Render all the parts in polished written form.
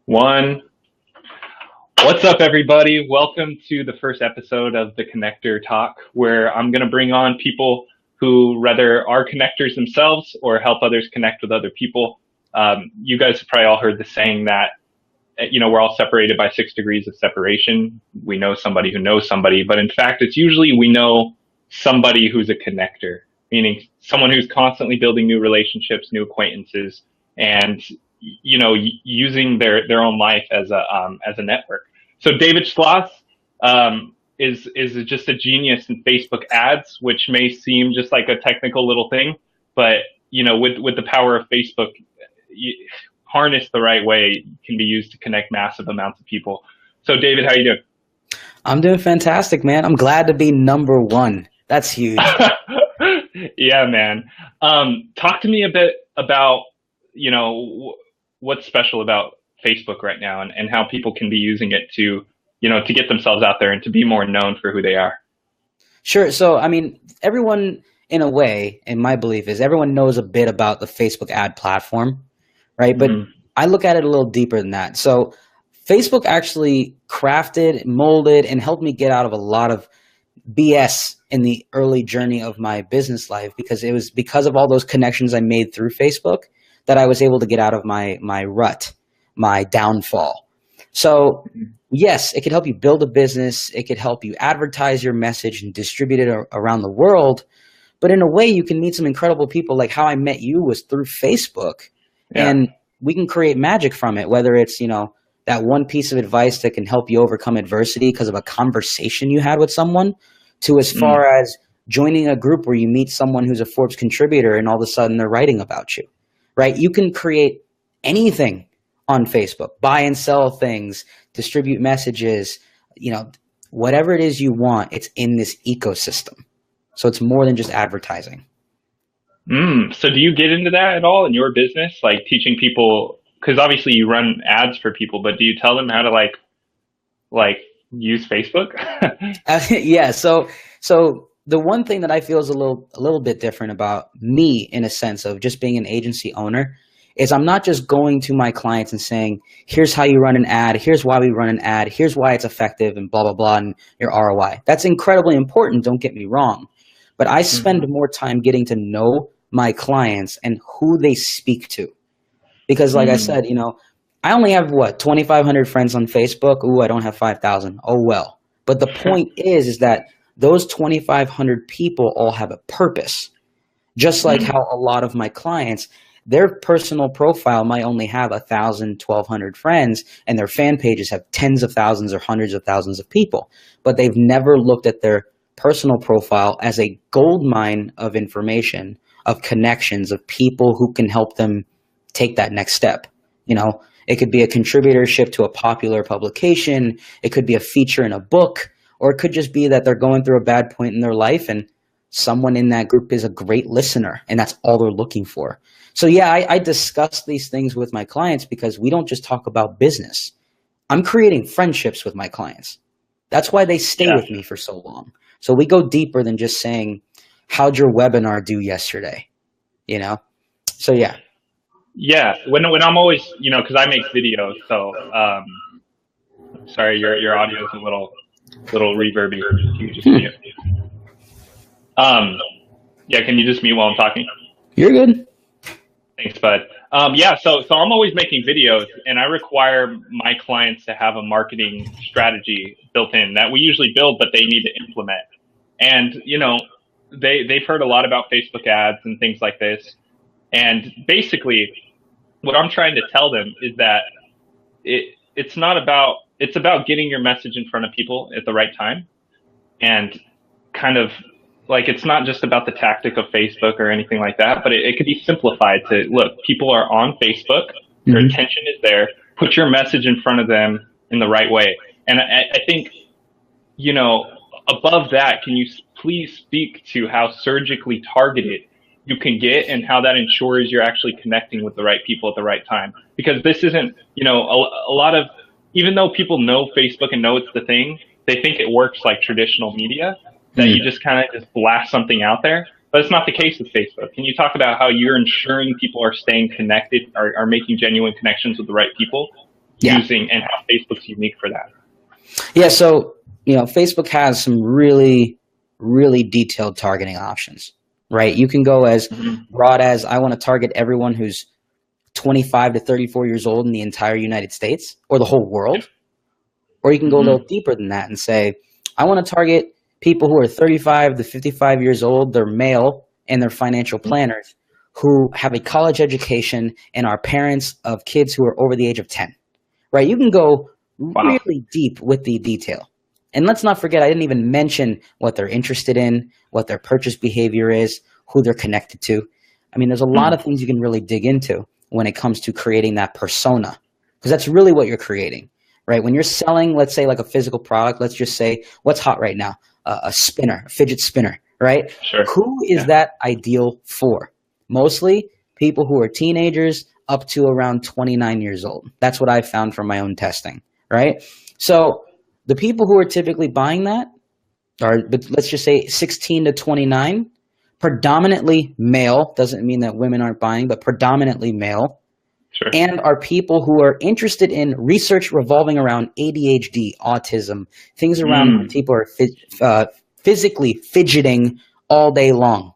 One. What's up, everybody? Welcome to the first episode of the Connector Talk, where I'm going to bring on people who rather are connectors themselves or help others connect with other people. You guys have probably all heard the saying that, we're all separated by 6 degrees of separation. We know somebody who knows somebody, but in fact, it's usually we know somebody who's a connector, meaning someone who's constantly building new relationships, new acquaintances, and using their own life as a network. So David Schloss is just a genius in Facebook ads, which may seem just like a technical little thing, but with the power of Facebook, harnessed the right way, can be used to connect massive amounts of people. So David, how you doing? I'm doing fantastic, man. I'm glad to be number one. That's huge. Yeah, man. Talk to me a bit about what's special about Facebook right now, and how people can be using it to get themselves out there and to be more known for who they are. Sure. So, I mean, everyone, in a way, in my belief, is everyone knows a bit about the Facebook ad platform, right? But I look at it a little deeper than that. So Facebook actually crafted, molded, and helped me get out of a lot of BS in the early journey of my business life, because it was because of all those connections I made through Facebook that I was able to get out of my rut, my downfall. So yes, it could help you build a business. It could help you advertise your message and distribute it around the world. But in a way, you can meet some incredible people. Like how I met you was through Facebook. Yeah. And we can create magic from it, whether it's, that one piece of advice that can help you overcome adversity because of a conversation you had with someone, to as far as joining a group where you meet someone who's a Forbes contributor and all of a sudden they're writing about you, right? You can create anything on Facebook, buy and sell things, distribute messages, whatever it is you want, it's in this ecosystem. So it's more than just advertising. So do you get into that at all in your business? Like teaching people, because obviously you run ads for people, but do you tell them how to like use Facebook? Yeah. So the one thing that I feel is a little bit different about me, in a sense of just being an agency owner, is I'm not just going to my clients and saying, here's how you run an ad, here's why we run an ad, here's why it's effective, and blah, blah, blah, and your ROI. That's incredibly important, don't get me wrong. But I spend more time getting to know my clients and who they speak to. Because like I said, I only have 2,500 friends on Facebook. Ooh, I don't have 5,000. Oh, well. But the point is that those 2,500 people all have a purpose. Just like how a lot of my clients, their personal profile might only have 1,000, 1,200 friends, and their fan pages have tens of thousands or hundreds of thousands of people. But they've never looked at their personal profile as a gold mine of information, of connections, of people who can help them take that next step. It could be a contributorship to a popular publication. It could be a feature in a book, or it could just be that they're going through a bad point in their life and someone in that group is a great listener and that's all they're looking for. So yeah, I discuss these things with my clients because we don't just talk about business. I'm creating friendships with my clients. That's why they stay with me for so long. So we go deeper than just saying, how'd your webinar do yesterday? So yeah. Yeah, when I'm always, because I make videos, so sorry, your audio is a little reverby. Can you just mute? Yeah, can you just mute while I'm talking? You're good. Thanks, bud. Yeah, so I'm always making videos, and I require my clients to have a marketing strategy built in that we usually build, but they need to implement. And they've heard a lot about Facebook ads and things like this. And basically, what I'm trying to tell them is that it's about getting your message in front of people at the right time, and kind of like, it's not just about the tactic of Facebook or anything like that, but it could be simplified to, look, people are on Facebook, their attention is there, put your message in front of them in the right way. And I think, above that, can you please speak to how surgically targeted you can get and how that ensures you're actually connecting with the right people at the right time? Because this isn't, a lot of, even though people know Facebook and know it's the thing, they think it works like traditional media, that you just kind of just blast something out there. But it's not the case with Facebook. Can you talk about how you're ensuring people are staying connected, are making genuine connections with the right people? Yeah. using and how Facebook's unique for that. Yeah. So, Facebook has some really, really detailed targeting options, right? You can go as broad as I want to target everyone who's 25 to 34 years old in the entire United States or the whole world. Or you can go a little deeper than that and say, I want to target people who are 35 to 55 years old, they're male, and they're financial planners who have a college education and are parents of kids who are over the age of 10, right? You can go really deep with the detail. And let's not forget, I didn't even mention what they're interested in, what their purchase behavior is, who they're connected to. I mean, there's a lot of things you can really dig into when it comes to creating that persona, because that's really what you're creating, right? When you're selling, let's say like a physical product, let's just say what's hot right now, a spinner, a fidget spinner, right? Sure. Who is that ideal for? Mostly people who are teenagers up to around 29 years old. That's what I found from my own testing, right? So the people who are typically buying that are, let's just say 16 to 29, predominantly male. Doesn't mean that women aren't buying, but predominantly male. Sure. And are people who are interested in research revolving around ADHD, autism, things around when people are physically fidgeting all day long.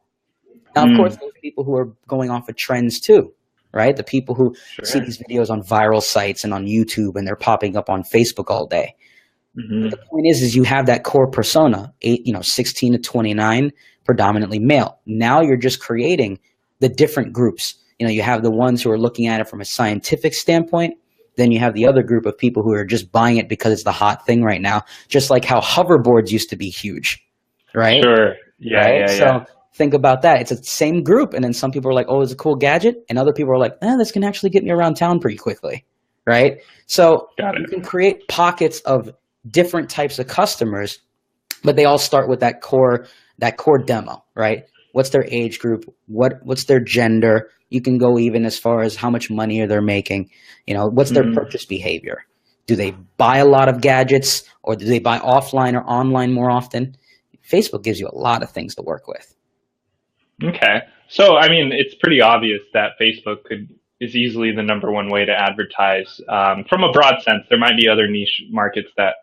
Now, of course, there's people who are going off of trends too, right? The people who see these videos on viral sites and on YouTube, and they're popping up on Facebook all day. But the point is you have that core persona, 16 to 29, predominantly male. Now you're just creating the different groups. You have the ones who are looking at it from a scientific standpoint. Then you have the other group of people who are just buying it because it's the hot thing right now, just like how hoverboards used to be huge, right? Sure. Yeah, right? yeah, So think about that. It's the same group. And then some people are like, oh, it's a cool gadget. And other people are like, this can actually get me around town pretty quickly, right? So you can create pockets of different types of customers, but they all start with that core demo, right? What's their age group? What's their gender? You can go even as far as how much money are they making? What's their purchase behavior? Do they buy a lot of gadgets, or do they buy offline or online more often? Facebook gives you a lot of things to work with. Okay. So, I mean, it's pretty obvious that Facebook is easily the number one way to advertise. From a broad sense, there might be other niche markets that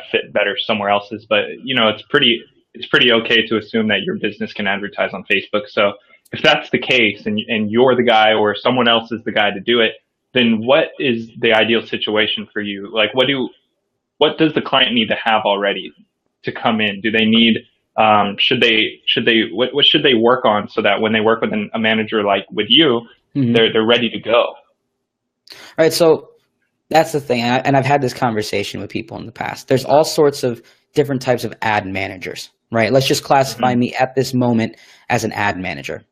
fit better somewhere else's, but it's pretty okay to assume that your business can advertise on Facebook. So if that's the case and you're the guy or someone else is the guy to do it, then what is the ideal situation for you? Like, what does the client need to have already to come in? Do they need, what should they work on so that when they work with a manager like with you, they're ready to go? All right. So that's the thing. And I've had this conversation with people in the past. There's all sorts of different types of ad managers, right? Let's just classify me at this moment as an ad manager.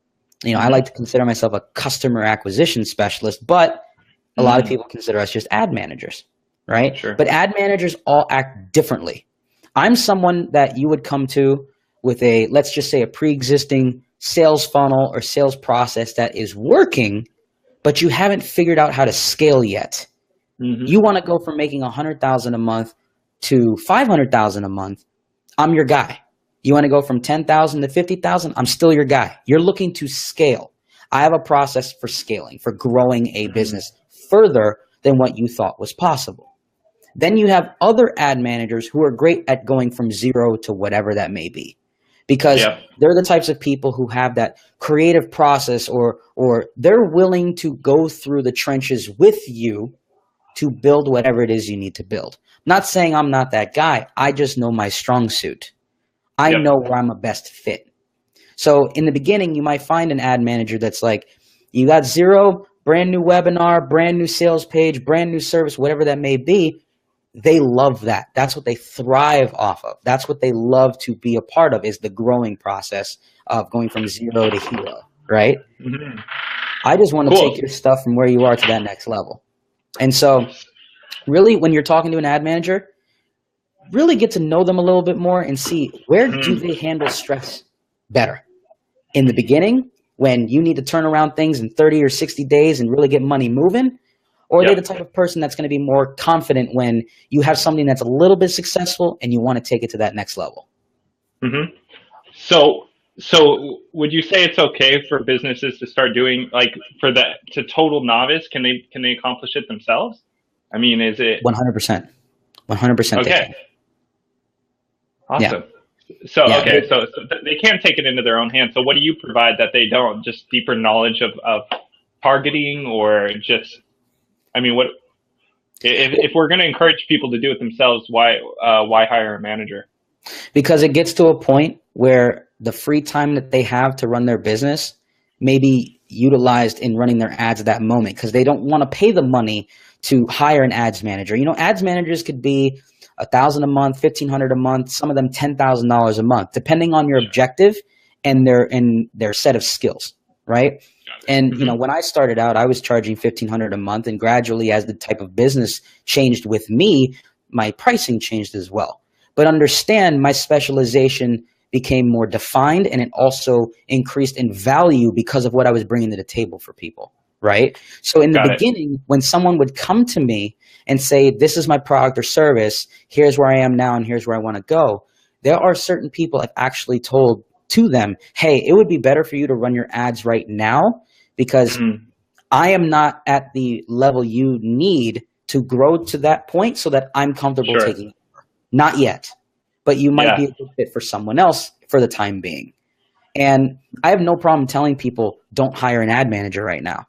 I like to consider myself a customer acquisition specialist, but a lot of people consider us just ad managers, right? Sure. But ad managers all act differently. I'm someone that you would come to with let's just say a pre-existing sales funnel or sales process that is working, but you haven't figured out how to scale yet. You want to go from making $100,000 a month to $500,000 a month. I'm your guy. You want to go from 10,000 to 50,000? I'm still your guy. You're looking to scale. I have a process for scaling, for growing a business further than what you thought was possible. Then you have other ad managers who are great at going from zero to whatever that may be, because they're the types of people who have that creative process, or they're willing to go through the trenches with you to build whatever it is you need to build. I'm not saying I'm not that guy. I just know my strong suit. I know where I'm a best fit. So in the beginning, you might find an ad manager that's like, you got zero, brand new webinar, brand new sales page, brand new service, whatever that may be. They love that. That's what they thrive off of. That's what they love to be a part of, is the growing process of going from zero to hero, right? I just want to take your stuff from where you are to that next level. And so really, when you're talking to an ad manager, really get to know them a little bit more and see where do they handle stress better. In the beginning, when you need to turn around things in 30 or 60 days and really get money moving, or are they the type of person that's going to be more confident when you have something that's a little bit successful and you want to take it to that next level? So would you say it's okay for businesses to start doing, like, to total novice, can they accomplish it themselves? I mean, is it 100%. 100% they okay? can. Yeah. Awesome. So Yeah. okay, so they can take it into their own hands. So what do you provide that they don't? Just deeper knowledge of targeting, or just, I mean, what if we're going to encourage people to do it themselves? Why hire a manager? Because it gets to a point where the free time that they have to run their business may be utilized in running their ads at that moment, because they don't want to pay the money to hire an ads manager. You know, ads managers could be $1,000 a month, $1,500 a month, some of them $10,000 a month, depending on your objective and their set of skills, right? And you know, when I started out, I was charging $1,500 a month, and gradually, as the type of business changed with me, my pricing changed as well. But understand, my specialization became more defined, and it also increased in value because of what I was bringing to the table for people, right? So in the Got it. beginning, when someone would come to me and say, this is my product or service, here's where I am now and here's where I want to go, there are certain people I've actually told to them, hey, it would be better for you to run your ads right now, because I am not at the level you need to grow to that point so that I'm comfortable taking over. Not yet, but you might be a good fit for someone else for the time being. And I have no problem telling people, don't hire an ad manager right now.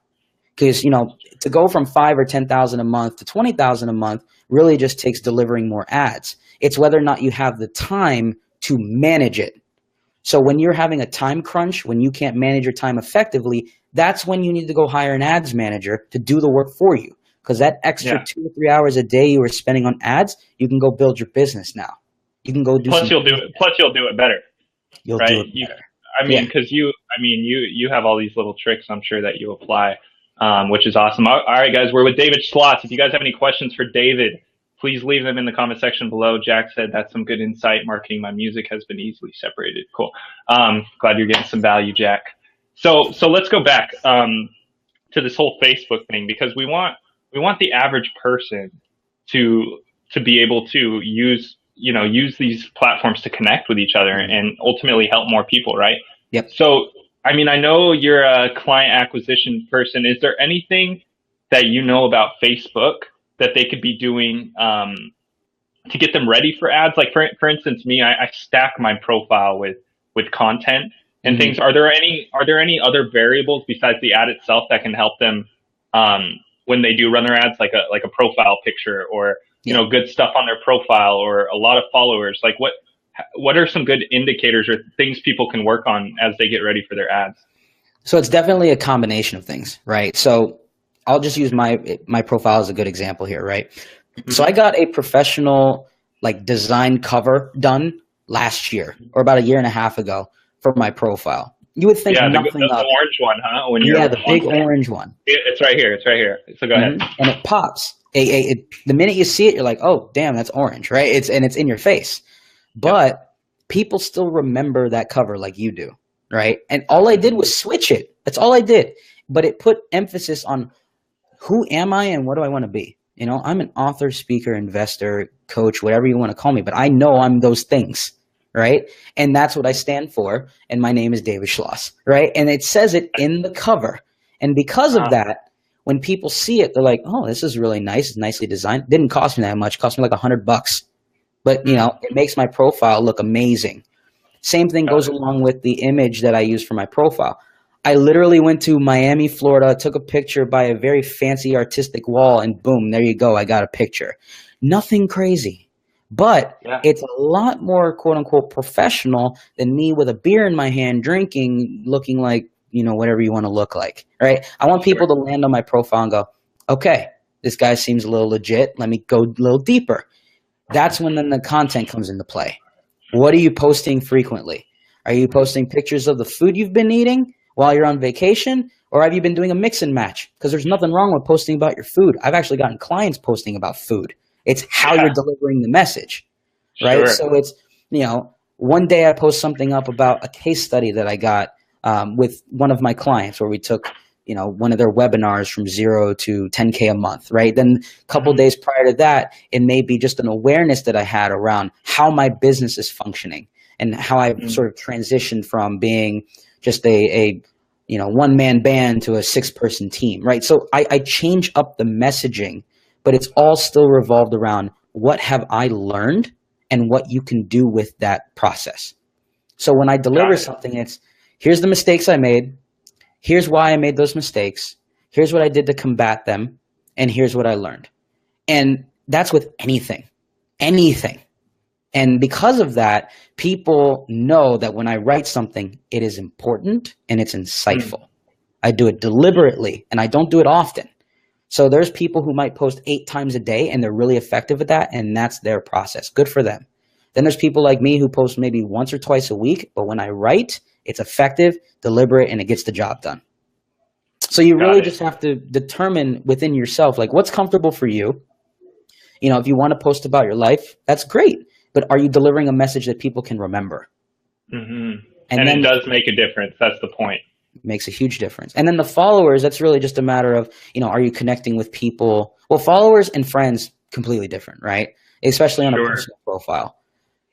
Because, you know, to go from 5 or 10,000 a month to 20,000 a month really just takes delivering more ads. It's whether or not you have the time to manage it. So when you're having a time crunch, when you can't manage your time effectively, that's when you need to go hire an ads manager to do the work for you. Because that extra 2 or 3 hours a day you were spending on ads, you can go build your business now. You can go do. Plus, you'll do it better. You'll right? do it better. I mean, because you have all these little tricks, I'm sure, that you apply, which is awesome. All right, guys, we're with David Schloss. If you guys have any questions for David, please leave them in the comment section below. Jack said that's some good insight. Marketing my music has been easily separated. Cool. Glad you're getting some value, Jack. So let's go back to this whole Facebook thing, because we want the average person to be able to use these platforms to connect with each other and ultimately help more people, right? Yep. So, I mean, I know you're a client acquisition person. Is there anything that you know about Facebook that they could be doing to get them ready for ads? Like, for instance, me, I stack my profile with content and things. Are there any other variables besides the ad itself that can help them when they do run their ads, like a profile picture, or good stuff on their profile, or a lot of followers? Like, what are some good indicators or things people can work on as they get ready for their ads? So it's definitely a combination of things, right? So I'll just use my profile as a good example here, right? So I got a professional design cover done last year, or about a year and a half ago, for my profile. You would think nothing of the orange one, huh? The big orange one. It's right here. It's right here. So go ahead. And it pops. The minute you see it, you're like, oh, damn, that's orange, right? It's in your face. But people still remember that cover like you do, right? And all I did was switch it. That's all I did. But it put emphasis on who am I and what do I want to be? I'm an author, speaker, investor, coach, whatever you want to call me, but I know I'm those things, right? And that's what I stand for. And my name is David Schloss, right? And it says it in the cover. And because of that, when people see it, they're like, oh, this is really nice. It's nicely designed. It didn't cost me that much. It cost me like $100. But, it makes my profile look amazing. Same thing goes along with the image that I use for my profile. I literally went to Miami, Florida, took a picture by a very fancy artistic wall, and boom, there you go. I got a picture. Nothing crazy. But it's a lot more, quote unquote, professional than me with a beer in my hand, drinking, looking like, whatever you want to look like, right? I want people to land on my profile and go, okay, this guy seems a little legit. Let me go a little deeper. That's when then the content comes into play. What are you posting frequently? Are you posting pictures of the food you've been eating while you're on vacation? Or have you been doing a mix and match? Because there's nothing wrong with posting about your food. I've actually gotten clients posting about food. It's how you're delivering the message, right? Sure. So it's, one day I post something up about a case study that I got with one of my clients where we took, one of their webinars from 0 to 10K a month, right? Then a couple of days prior to that, it may be just an awareness that I had around how my business is functioning and how I've sort of transitioned from being just a one-man band to a 6-person team, right? So I change up the messaging but it's all still revolved around what have I learned and what you can do with that process. So when I deliver something, it's here's the mistakes I made, here's why I made those mistakes, here's what I did to combat them, and here's what I learned. And that's with anything. And because of that, people know that when I write something, it is important and it's insightful. I do it deliberately and I don't do it often. So there's people who might post 8 times a day and they're really effective at that, and that's their process. Good for them. Then there's people like me who post maybe once or twice a week, but when I write, it's effective, deliberate, and it gets the job done. So you really just have to determine within yourself, like what's comfortable for you. You know, if you want to post about your life, that's great. But are you delivering a message that people can remember? And then, it does make a difference. That's the point. Makes a huge difference. And then the followers, that's really just a matter of, you know, are you connecting with people? Well, followers and friends, completely different, right? Especially on a personal profile.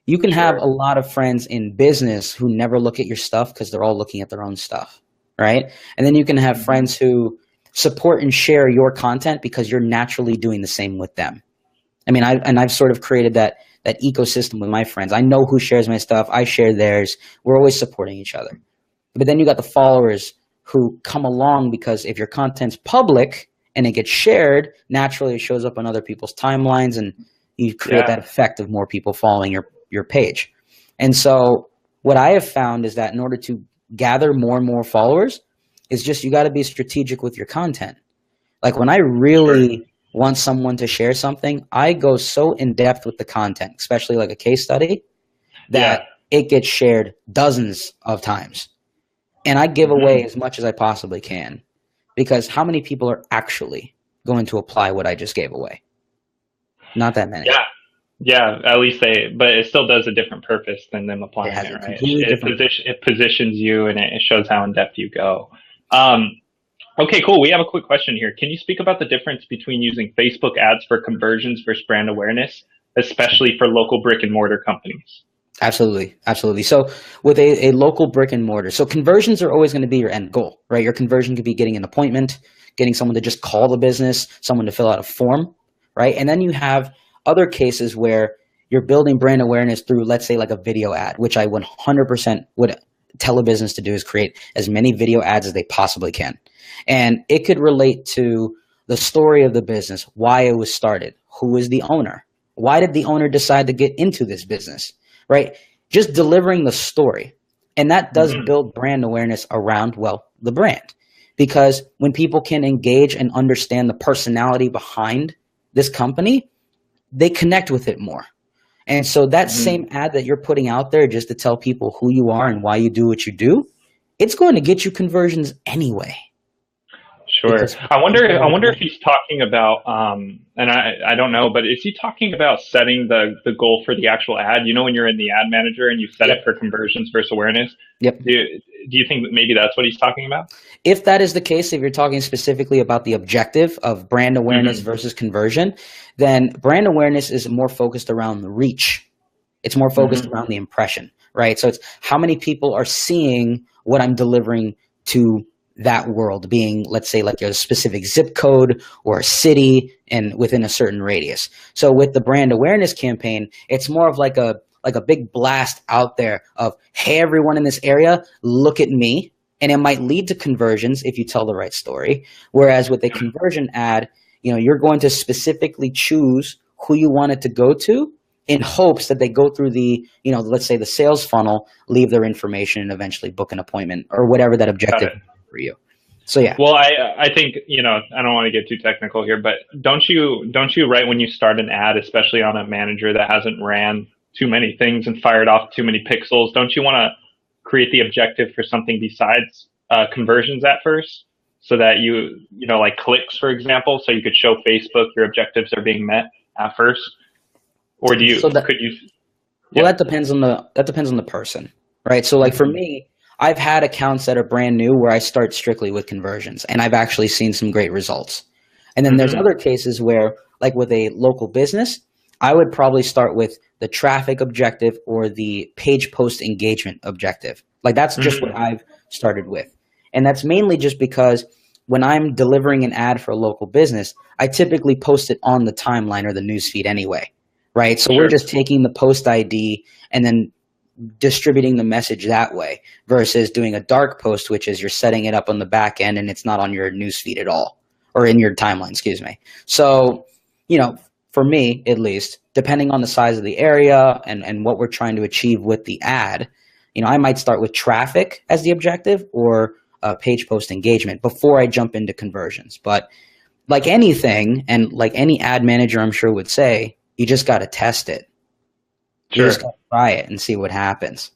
You can have a lot of friends in business who never look at your stuff because they're all looking at their own stuff, right? And then you can have friends who support and share your content because you're naturally doing the same with them. I mean, I've sort of created that ecosystem with my friends. I know who shares my stuff. I share theirs. We're always supporting each other. But then you got the followers who come along because if your content's public and it gets shared, naturally it shows up on other people's timelines and you create that effect of more people following your page. And so what I have found is that in order to gather more and more followers is just you got to be strategic with your content. Like when I really want someone to share something, I go so in depth with the content, especially like a case study, that it gets shared dozens of times. And I give away as much as I possibly can, because how many people are actually going to apply what I just gave away? Not that many. Yeah, at least but it still does a different purpose than them applying it, right? It positions you and it shows how in depth you go. Okay, cool. We have a quick question here. Can you speak about the difference between using Facebook ads for conversions versus brand awareness, especially for local brick and mortar companies? Absolutely. Absolutely. So with a local brick and mortar, so conversions are always going to be your end goal, right? Your conversion could be getting an appointment, getting someone to just call the business, someone to fill out a form, right? And then you have other cases where you're building brand awareness through, let's say, like a video ad, which I 100% would tell a business to do is create as many video ads as they possibly can. And it could relate to the story of the business, why it was started, who is the owner, why did the owner decide to get into this business, right? Just delivering the story. And that does build brand awareness around, well, the brand. Because when people can engage and understand the personality behind this company, they connect with it more. And so that same ad that you're putting out there just to tell people who you are and why you do what you do, it's going to get you conversions anyway. Sure. I wonder if he's talking about, and I don't know, but is he talking about setting the goal for the actual ad? You know, when you're in the ad manager and you set it for conversions versus awareness? Yep. Do you think that maybe that's what he's talking about? If that is the case, if you're talking specifically about the objective of brand awareness versus conversion, then brand awareness is more focused around the reach. It's more focused around the impression, right? So it's how many people are seeing what I'm delivering to that world, being, let's say, like a specific zip code or a city and within a certain radius. So with the brand awareness campaign, it's more of like a big blast out there of, hey, everyone in this area, look at me. And it might lead to conversions if you tell the right story. Whereas with a conversion ad, you know, you're going to specifically choose who you want it to go to in hopes that they go through the, you know, let's say the sales funnel, leave their information and eventually book an appointment or whatever that objective is for you. So yeah. Well, I think, you know, I don't want to get too technical here, but don't you right when you start an ad, especially on a manager that hasn't ran too many things and fired off too many pixels, don't you want to create the objective for something besides conversions at first, so that you know, like clicks, for example, so you could show Facebook your objectives are being met at first? Or do you, Well, that depends on the person, right? So like for me, I've had accounts that are brand new where I start strictly with conversions and I've actually seen some great results. And then there's other cases where, like with a local business, I would probably start with the traffic objective or the page post engagement objective. Like that's just what I've started with. And that's mainly just because when I'm delivering an ad for a local business, I typically post it on the timeline or the newsfeed anyway, right? So we're Sure. just taking the post ID and then distributing the message that way versus doing a dark post, which is you're setting it up on the back end and it's not on your newsfeed at all, or in your timeline, excuse me. So, for me at least, depending on the size of the area and what we're trying to achieve with the ad, I might start with traffic as the objective or page post engagement before I jump into conversions. But like anything, and like any ad manager I'm sure would say, you just got to test it. You just Sure. got to try it and see what happens.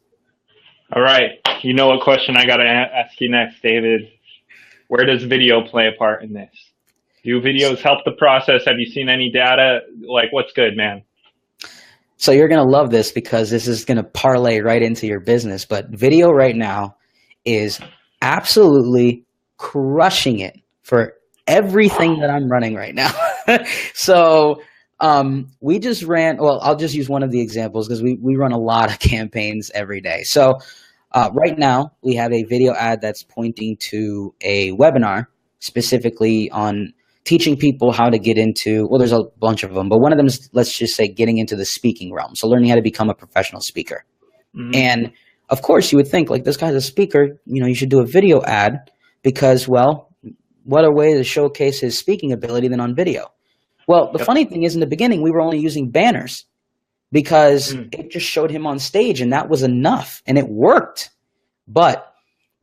All right. You know what question I got to ask you next, David? Where does video play a part in this? Do videos help the process? Have you seen any data? Like, what's good, man? So you're going to love this because this is going to parlay right into your business. But video right now is absolutely crushing it for everything that I'm running right now. So we just ran, well, I'll just use one of the examples because we run a lot of campaigns every day. So right now we have a video ad that's pointing to a webinar specifically on teaching people how to get into, well, there's a bunch of them, but one of them is, let's just say, getting into the speaking realm. So learning how to become a professional speaker. Mm-hmm. And of course you would think, like, this guy's a speaker, you should do a video ad because, well, what a way to showcase his speaking ability than on video. Well, the funny thing is, in the beginning, we were only using banners because it just showed him on stage and that was enough and it worked. But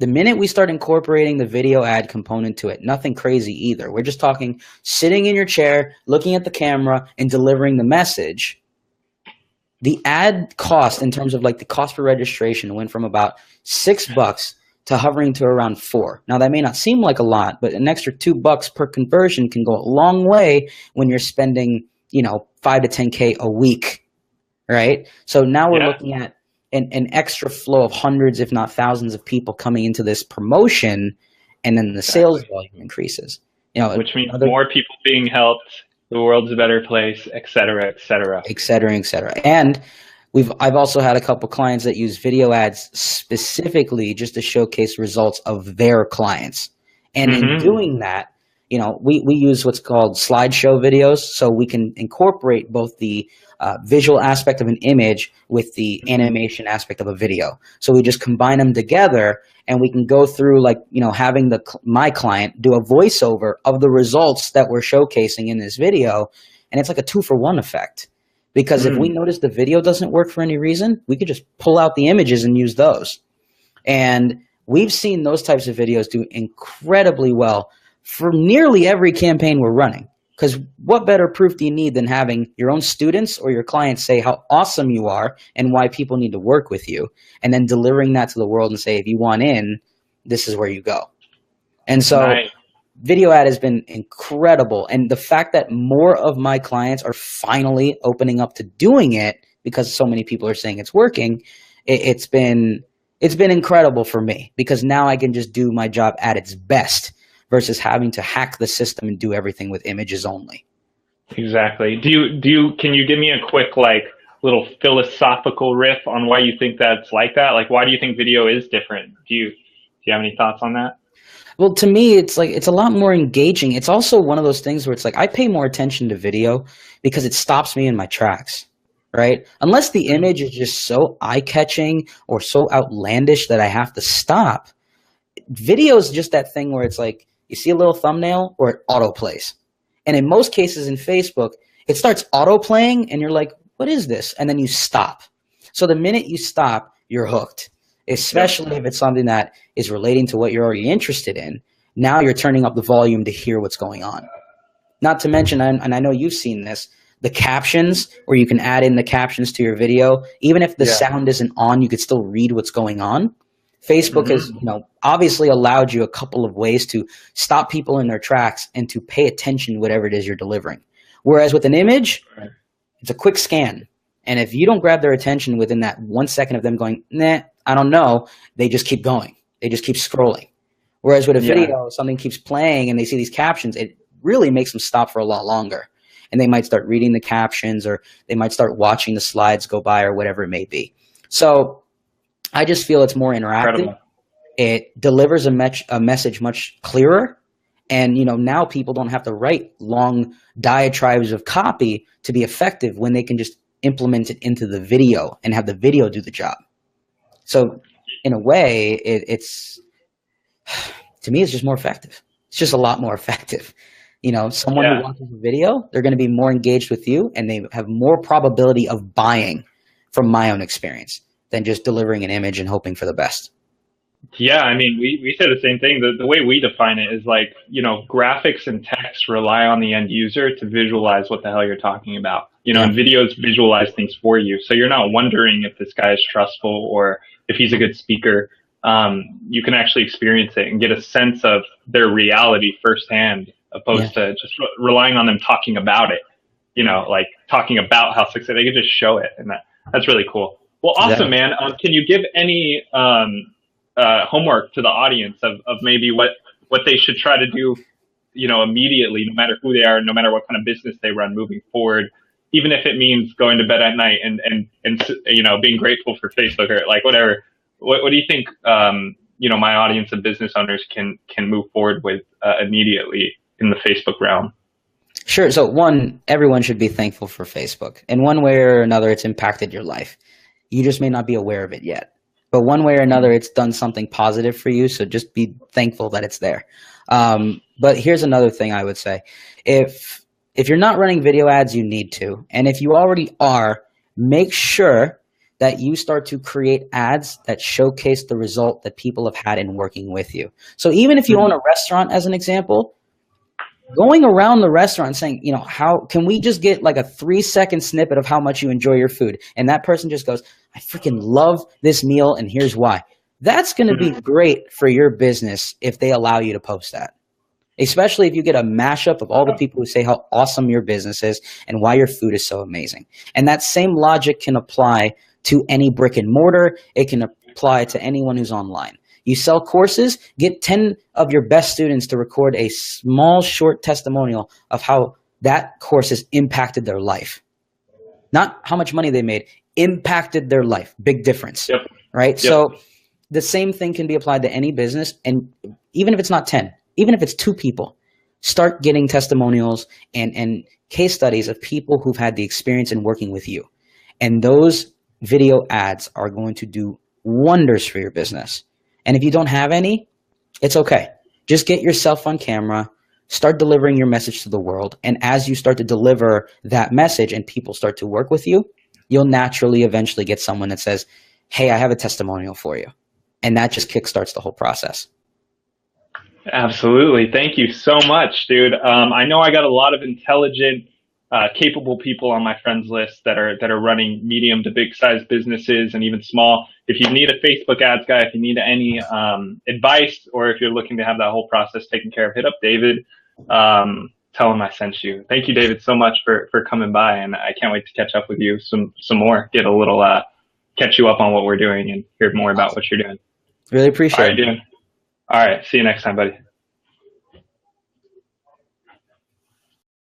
the minute we start incorporating the video ad component to it, nothing crazy either. We're just talking sitting in your chair, looking at the camera and delivering the message. The ad cost in terms of like the cost per registration went from about $6 to hovering to around $4. Now that may not seem like a lot, but an extra $2 per conversion can go a long way when you're spending, 5 to 10K a week, right? So now we're looking at an extra flow of hundreds, if not thousands of people coming into this promotion, and then the sales volume increases. Which means more people being helped, the world's a better place, et cetera, et cetera. Et cetera, et cetera. And I've also had a couple clients that use video ads specifically just to showcase results of their clients. And in doing that, we use what's called slideshow videos, so we can incorporate both the visual aspect of an image with the animation aspect of a video. So we just combine them together, and we can go through, like, having my client do a voiceover of the results that we're showcasing in this video, and it's like a 2-for-1 effect. Because if we notice the video doesn't work for any reason, we could just pull out the images and use those. And we've seen those types of videos do incredibly well for nearly every campaign we're running. Because what better proof do you need than having your own students or your clients say how awesome you are and why people need to work with you, and then delivering that to the world and say, if you want in, this is where you go. And so video ad has been incredible. And the fact that more of my clients are finally opening up to doing it because so many people are saying it's working, it's been incredible for me, because now I can just do my job at its best versus having to hack the system and do everything with images only. Exactly. Can you give me a quick, like, little philosophical riff on why you think that's like that? Like, why do you think video is different? Do you have any thoughts on that? Well, to me, it's a lot more engaging. It's also one of those things where it's like I pay more attention to video because it stops me in my tracks, right? Unless the image is just so eye-catching or so outlandish that I have to stop. Video is just that thing where it's like you see a little thumbnail or it auto-plays. And in most cases in Facebook, it starts auto-playing and you're like, what is this? And then you stop. So the minute you stop, you're hooked. Especially if it's something that is relating to what you're already interested in. Now you're turning up the volume to hear what's going on. Not to mention, and I know you've seen this, the captions, where you can add in the captions to your video. Even if the sound isn't on, you could still read what's going on. Facebook has, obviously allowed you a couple of ways to stop people in their tracks and to pay attention to whatever it is you're delivering. Whereas with an image, it's a quick scan. And if you don't grab their attention within that 1 second of them going, nah, I don't know, they just keep going. They just keep scrolling. Whereas with a video, something keeps playing and they see these captions, it really makes them stop for a lot longer. And they might start reading the captions, or they might start watching the slides go by, or whatever it may be. So I just feel it's more interactive. Incredible. It delivers a message much clearer, And now people don't have to write long diatribes of copy to be effective when they can just implement it into the video and have the video do the job. So in a way, it's to me, it's just more effective. It's just a lot more effective. Someone who Yeah. watches a video, they're going to be more engaged with you, and they have more probability of buying, from my own experience, than just delivering an image and hoping for the best. Yeah, I mean, we say the same thing. The way we define it is like, graphics and text rely on the end user to visualize what the hell you're talking about. Yeah. And videos visualize things for you. So you're not wondering if this guy is trustful or if he's a good speaker. You can actually experience it and get a sense of their reality firsthand, opposed to just relying on them talking about it, like talking about how successful. They can just show it. And that's really cool. Well, awesome, man. Can you give any, homework to the audience of maybe what they should try to do, immediately, no matter who they are, no matter what kind of business they run moving forward, even if it means going to bed at night and being grateful for Facebook or like whatever. What do you think, my audience of business owners can move forward with immediately in the Facebook realm? Sure. So one, everyone should be thankful for Facebook. In one way or another, it's impacted your life. You just may not be aware of it yet. But one way or another, it's done something positive for you. So just be thankful that it's there. But here's another thing I would say. If you're not running video ads, you need to. And if you already are, make sure that you start to create ads that showcase the result that people have had in working with you. So even if you own a restaurant, as an example, going around the restaurant saying, how can we just get like a 3-second snippet of how much you enjoy your food? And that person just goes, I freaking love this meal, and here's why. That's going to be great for your business if they allow you to post that. Especially if you get a mashup of all the people who say how awesome your business is and why your food is so amazing. And that same logic can apply to any brick and mortar. It can apply to anyone who's online. You sell courses, get 10 of your best students to record a small, short testimonial of how that course has impacted their life. Not how much money they made, impacted their life. Big difference, right? Yep. So the same thing can be applied to any business. And even if it's not 10, even if it's 2 people, start getting testimonials and case studies of people who've had the experience in working with you. And those video ads are going to do wonders for your business. And if you don't have any, it's okay. Just get yourself on camera, start delivering your message to the world. And as you start to deliver that message and people start to work with you, you'll naturally eventually get someone that says, hey, I have a testimonial for you. And that just kickstarts the whole process. Absolutely. Thank you so much, dude. I know I got a lot of intelligent, capable people on my friends list that are running medium to big size businesses and even small. If you need a Facebook ads guy, if you need any advice, or if you're looking to have that whole process taken care of, hit up David. Tell him I sent you. Thank you, David, so much for coming by, and I can't wait to catch up with you some more, get a little catch you up on what we're doing and hear more about what you're doing. Really appreciate it. All right, see you next time, buddy.